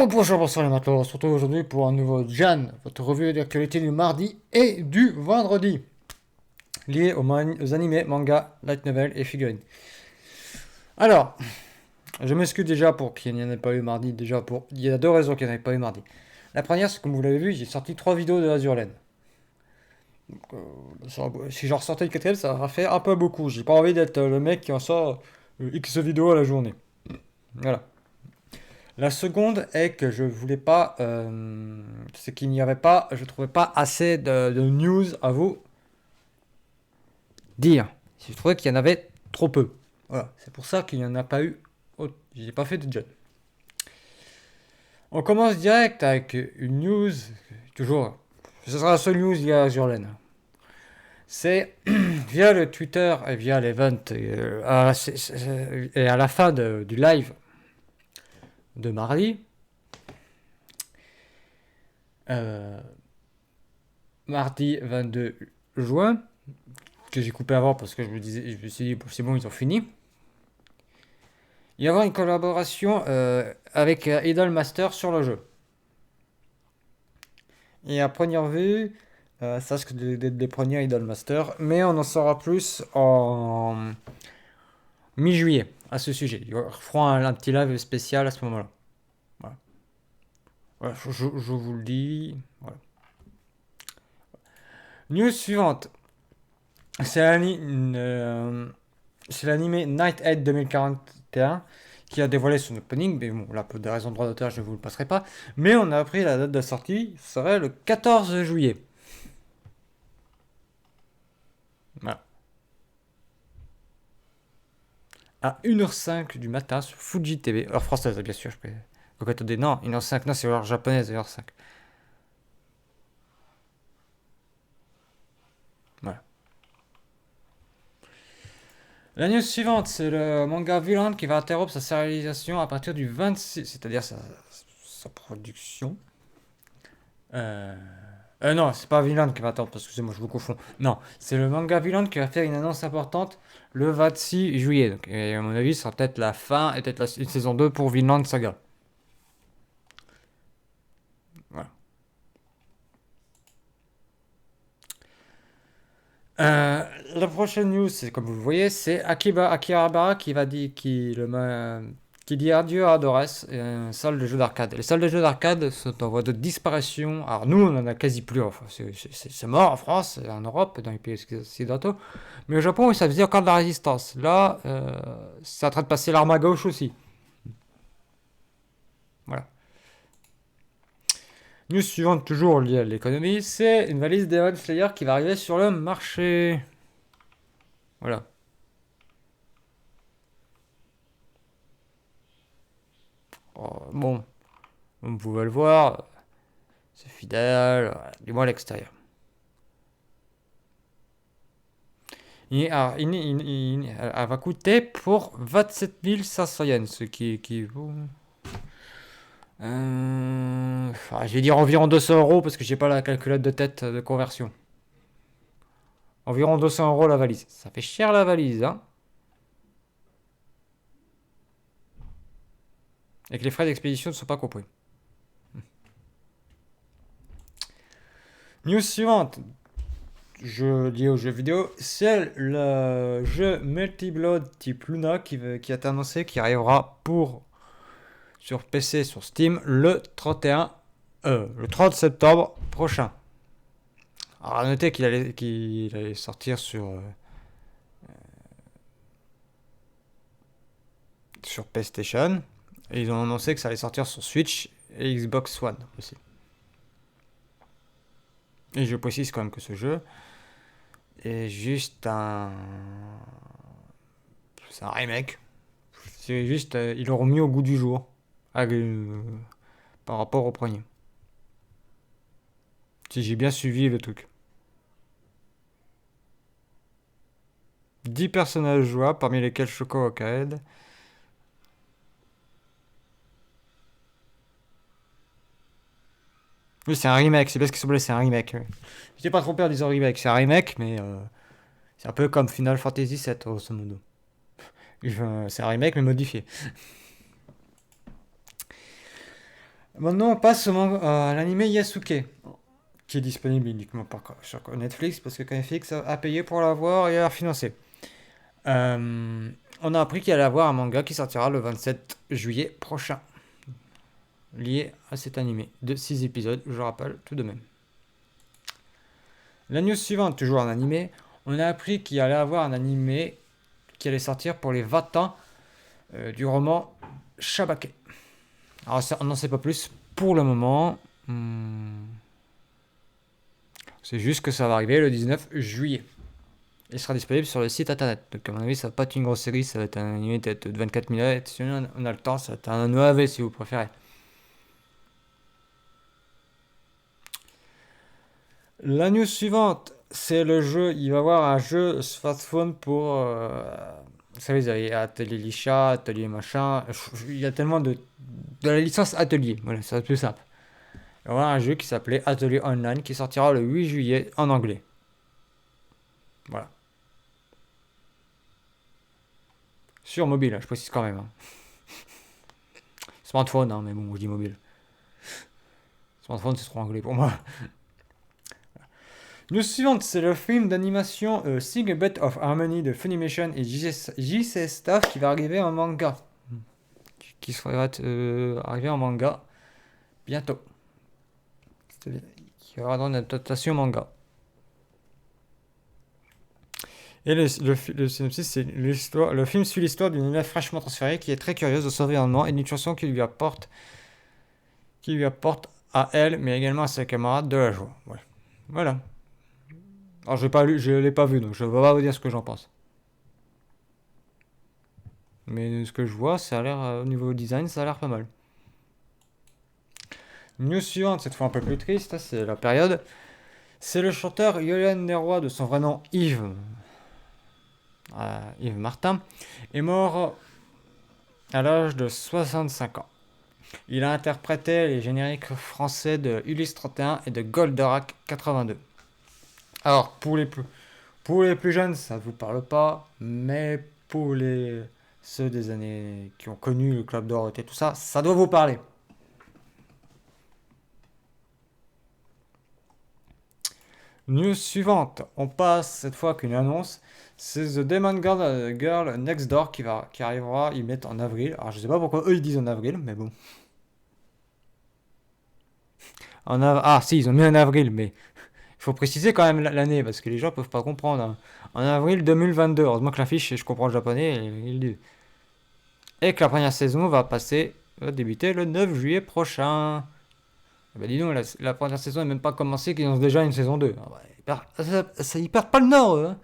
Bonjour, bonsoir les matelots, on se retrouve aujourd'hui pour un nouveau Jan, votre revue d'actualité du mardi et du vendredi, lié aux animés, mangas, light novel et figurines. Alors, je m'excuse déjà pour qu'il n'y en ait pas eu mardi, il y a deux raisons qu'il n'y en ait pas eu mardi. La première, c'est que comme vous l'avez vu, j'ai sorti 3 vidéos de Azurlen. Si j'en ressortais une quatrième, ça aurait fait un peu beaucoup. J'ai pas envie d'être le mec qui en sort X vidéos à la journée. Voilà. La seconde est que je voulais pas, c'est qu'il n'y avait pas, je trouvais pas assez de news à vous dire. Je trouvais qu'il y en avait trop peu. Voilà, c'est pour ça qu'il n'y en a pas eu. J'ai pas fait de jet. On commence direct avec une news, toujours. Ce sera la seule news liée à Azurlen. C'est via le Twitter et via l'event et à la fin du live de mardi. Euh, Mardi 22 juin, que j'ai coupé avant parce que je me suis dit, c'est bon, ils ont fini. Il y avoir une collaboration avec Idolmaster sur le jeu. Et à première vue, ça risque d'être des premiers Idolmaster, mais on en saura plus en mi-juillet à ce sujet. Ils feront un petit live spécial à ce moment-là. Voilà. Voilà, je vous le dis. Voilà. News suivante. C'est l'anime Nighthead 2041 qui a dévoilé son opening, mais bon, là, pour des raisons de droit d'auteur, je ne vous le passerai pas. Mais on a appris la date de sortie serait le 14 juillet. Voilà. À 1h05 du matin sur Fuji TV, heure française, bien sûr. Donc attendez, non, 1h05, non, c'est l'heure japonaise, 1h05. Voilà. La news suivante, c'est le manga Villain qui va interrompre sa sérialisation à partir du 26, c'est-à-dire sa production. Euh, non, c'est pas Vinland qui va attendre, parce que moi je vous confonds. Non, c'est le manga Vinland qui va faire une annonce importante le 26 juillet. Donc, et à mon avis, ce sera peut-être la fin et peut-être une saison 2 pour Vinland Saga. Voilà. La prochaine news, c'est comme vous le voyez, c'est Akihabara qui dit adieu à Adores, salle de jeux d'arcade. Les salles de jeux d'arcade sont en voie de disparition. Alors nous, on en a quasi plus. Enfin, c'est mort en France, en Europe, dans les pays occidentaux. Mais au Japon, ça faisait encore de la résistance. Là, c'est en train de passer l'arme à gauche aussi. Voilà. News suivante, toujours liée à l'économie, c'est une valise Demon Slayer qui va arriver sur le marché. Voilà. Bon, vous pouvez le voir, c'est fidèle, voilà, du moins à l'extérieur. Elle va coûter pour 27 500 yens, ce qui équivaut. Je vais dire environ 200 euros parce que j'ai pas la calculette de tête de conversion. Environ 200 euros la valise. Ça fait cher la valise, hein. Et que les frais d'expédition ne sont pas compris. News suivante. Jeu lié aux jeux vidéo, c'est le jeu Multi-Blood type Luna qui a été annoncé, qui arrivera sur PC, sur Steam, le 30 septembre prochain. Alors à noter qu'il allait sortir sur PlayStation, et ils ont annoncé que ça allait sortir sur Switch et Xbox One aussi. Et je précise quand même que ce jeu est juste c'est un remake. C'est juste, ils l'auront mis au goût du jour par rapport au premier. Si j'ai bien suivi le truc. 10 personnages jouables, parmi lesquels Shoko Okaed. Oui, c'est un remake, c'est parce qu'il semblait c'est un remake. J'étais pas trompé en disant remake, c'est un remake, mais c'est un peu comme Final Fantasy VII, grosso modo. C'est un remake, mais modifié. Maintenant, on passe à l'anime Yasuke, qui est disponible uniquement sur Netflix, parce que Netflix a payé pour l'avoir et a financé. Euh, on a appris qu'il allait y avoir un manga qui sortira le 27 juillet prochain, lié à cet animé, de 6 épisodes, je rappelle tout de même. La news suivante, toujours en animé, on a appris qu'il allait y avoir un animé qui allait sortir pour les 20 ans du roman Shabake. Alors on n'en sait pas plus pour le moment. C'est juste que ça va arriver le 19 juillet. Il sera disponible sur le site internet. Donc à mon avis, ça va pas être une grosse série, ça va être un animé peut-être de 24 minutes. Si on a le temps, ça va être un OAV si vous préférez. La news suivante, c'est le jeu. Il va y avoir un jeu smartphone pour. Vous savez, vous avez Atelier Lisha, Atelier machin. Il y a tellement de la licence Atelier. Voilà, c'est plus simple. Il va y avoir un jeu qui s'appelait Atelier Online qui sortira le 8 juillet en anglais. Voilà. Sur mobile, je précise quand même. Hein. Smartphone, hein, mais bon, je dis mobile. Smartphone, c'est trop anglais pour moi. News suivante, c'est le film d'animation Sing a Bit of Harmony de Funimation et JC Staff qui va arriver en manga. Qui sera arriver en manga bientôt. Qui aura dans une adaptation manga. Et le synopsis, c'est l'histoire. Le film suit l'histoire d'une élève fraîchement transférée qui est très curieuse de son environnement et d'une chanson qui lui apporte à elle, mais également à ses camarades de la joie. Voilà. Alors je l'ai pas vu, donc je ne vais pas vous dire ce que j'en pense. Mais ce que je vois, ça a l'air, au niveau design, ça a l'air pas mal. News suivante, cette fois un peu plus triste, c'est la période. C'est le chanteur Yolan Neroi, de son vrai nom Yves Martin, est mort à l'âge de 65 ans. Il a interprété les génériques français de Ulysse 31 et de Goldorak 82. Alors, pour les plus jeunes, ça ne vous parle pas, mais pour ceux des années qui ont connu le Club Dorothée et tout ça, ça doit vous parler. News suivante, on passe cette fois qu'une annonce, c'est The Demon Girl Next Door qui arrivera, ils mettent en avril. Alors je sais pas pourquoi eux ils disent en avril, mais bon. Ah si, ils ont mis en avril, mais il faut préciser quand même l'année parce que les gens peuvent pas comprendre. Hein. En avril 2022, heureusement que l'affiche, je comprends le japonais, il dit. Et que la première saison va débuter le 9 juillet prochain. Ah bah dis donc, la première saison n'est même pas commencée, qu'ils ont déjà une saison 2. Ah bah, ils perdent pas le nord, eux, hein.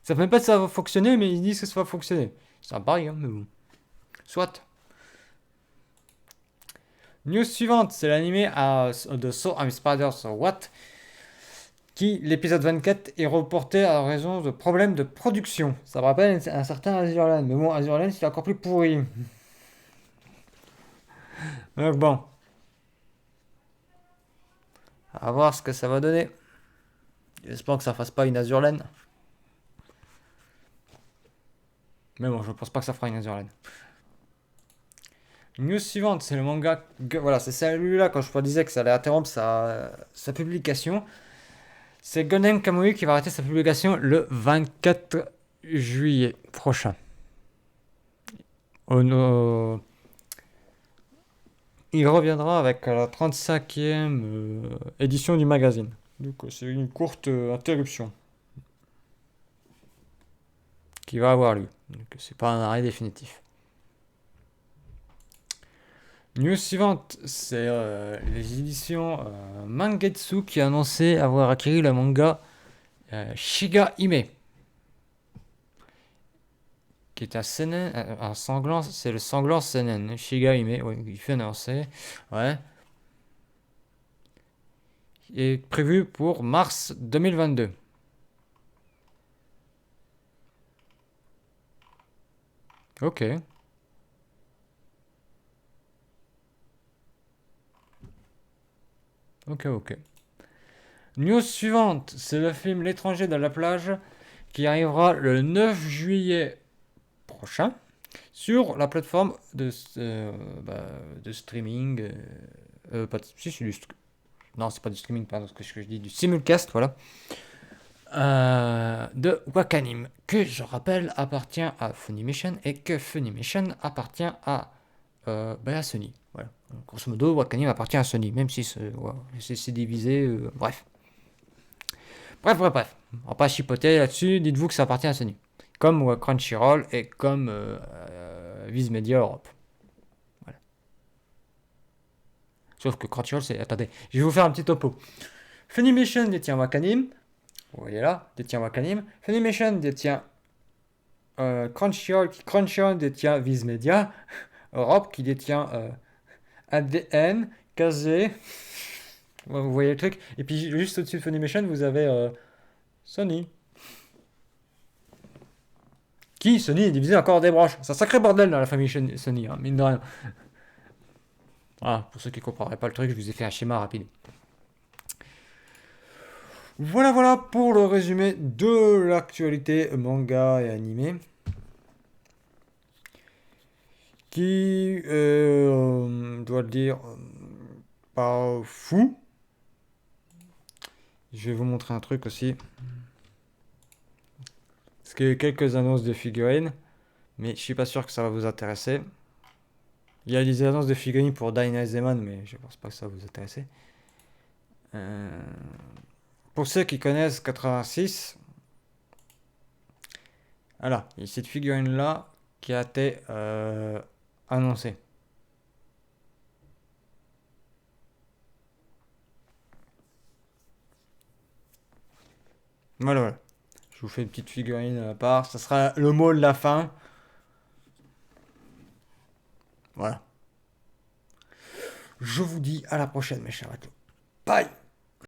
Ça fait même pas que ça va fonctionner, mais ils disent que ça va fonctionner. C'est un pari, hein, mais bon. Soit. News suivante, c'est l'animé de So I'm Spider, So What, qui, l'épisode 24, est reporté à raison de problèmes de production. Ça me rappelle un certain Azurlan, mais bon, Azurlan, c'est encore plus pourri. Donc bon, à voir ce que ça va donner. J'espère que ça fasse pas une Azurlan. Mais bon, je pense pas que ça fera une Azurlan. News suivante, c'est le manga. Voilà, c'est celui-là quand je vous disais que ça allait interrompre sa publication. C'est Gonen Kamui qui va arrêter sa publication le 24 juillet prochain. Il reviendra avec la 35e édition du magazine. Donc c'est une courte interruption qui va avoir lieu. Donc c'est pas un arrêt définitif. News suivante, c'est les éditions Mangetsu qui a annoncé avoir acquis le manga Shiga Hime, qui est un seinen, un sanglant, c'est le sanglant seinen, Shiga Hime, oui, il fait annoncer, ouais, est prévu pour mars 2022. Ok. Ok. News suivante, c'est le film L'étranger dans la plage qui arrivera le 9 juillet prochain. sur la plateforme de streaming. Pas de, si, c'est non, c'est pas du streaming, pardon, ce que je dis, du simulcast, voilà. De Wakanim, que je rappelle appartient à Funimation et que Funimation appartient à Sony. Voilà. Grosso modo, Wakanim appartient à Sony, même si c'est divisé. Bref. Bref. On va pas chipoter là-dessus, dites-vous que ça appartient à Sony. Comme Crunchyroll et comme Viz Media Europe. Voilà. Sauf que Crunchyroll, c'est. Attendez, je vais vous faire un petit topo. Funimation détient Wakanim. Vous voyez là, détient Wakanim. Funimation détient Crunchyroll détient Viz Media Europe qui détient ADN, KZ. Vous voyez le truc. Et puis juste au-dessus de Funimation, vous avez Sony. Sony est divisé encore des branches. C'est un sacré bordel dans la famille Sony, hein, mine de rien. Ah, pour ceux qui ne comprendraient pas le truc, je vous ai fait un schéma rapide. Voilà pour le résumé de l'actualité manga et animé. Qui, doit le dire, pas fou. Je vais vous montrer un truc aussi. Parce qu'il y a eu quelques annonces de figurines, mais je suis pas sûr que ça va vous intéresser. Il y a des annonces de figurines pour Dyna Zeman, mais je pense pas que ça va vous intéresser. Pour ceux qui connaissent 86, voilà, il y a cette figurine-là qui a été annoncée. Voilà. Je vous fais une petite figurine à part. Ça sera le mot de la fin. Voilà. Je vous dis à la prochaine, mes chers matelots. Bye!